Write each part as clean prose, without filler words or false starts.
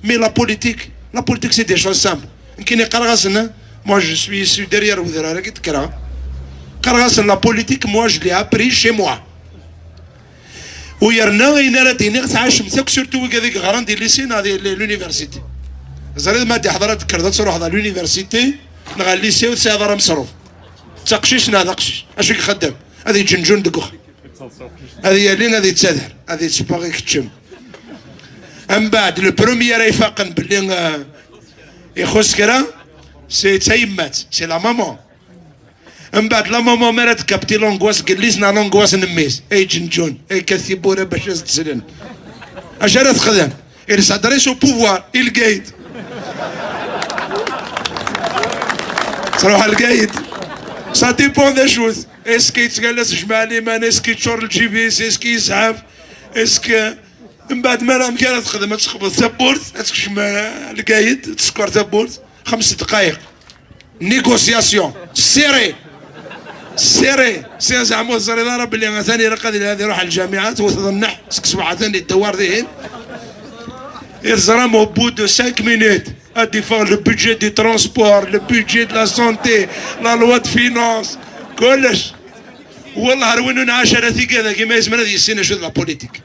Mais la politique c'est des choses simples. Moi je suis issu derrière vous. La politique, moi je l'ai appris chez moi. Surtout l'université. l'université lycée تقشيش ناقش اش يخدم هذه جنجون دقخ هذه يالين هذه تسدر هذه تبغي كتشم من بعد لو بروميير يفاقن باللي يخص كرا سي تيمات سي لا مامون من بعد لا مامون مرات كابتي لونغواس قليسنا لونغواس نميس اي جنجون اي كثيبوره باش تسلن اش راه تخدم il s'adresse au pouvoir il guide تروح القايد. Ça dépend des choses. Est-ce qu'il يتجلس جمع الإيمان؟ est-ce qu'il يتشور الجي بي اس؟ est-ce qu'il يسحب؟ est-ce que من بعد ما راه كانت تخدم تقبض تبورت تكشم القايد تسكر تبورت 5 دقائق نيغوسياسيون سيري سي زعما الزريضه راه بلي ثاني راه قادر هذه يروح الجامعات وتظنح سبعه ثاني الدوار ذهن يزرم au bout de 5 minutes à défendre le budget des transports, le budget de la santé, la loi de finances, كلش. والله وين نعاشر كذا كما يسمى هذه السنة شو la politique.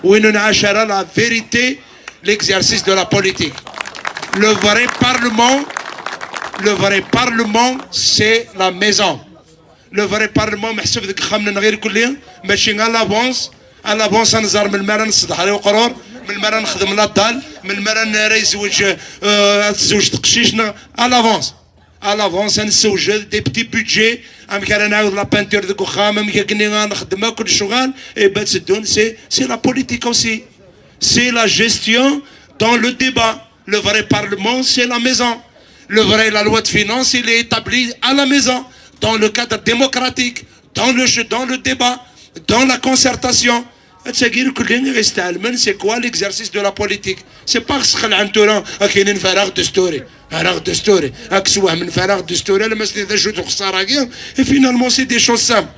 وين نعاشر la vérité, l'exercice de la politique. Le vrai parlement, c'est la maison. Le vrai parlement محسوب ذيك خمنا غير كليا ماشي à l'avance نزار من المرة نصدح عليه وقرار من المرة نخدم لاطال من المرة نرى يزوج تزوج تقشيشنا à l'avance نسوج دي بتي بودجي ام كان نعاود لا بانتور ديك وخام ام كني غنخدم كل شغال اي با تسدون سي لا بوليتيك aussi c'est la gestion dans le débat. Le vrai parlement c'est la maison. La loi de finances il est établi à la maison dans le cadre démocratique dans le débat dans la concertation. C'est quoi l'exercice de la politique? C'est pas que خلع انتورا كاينين فراغ دستوري اكسوه من فراغ دستوري لما سني ذا جوج خساره et finalement c'est des choses simples.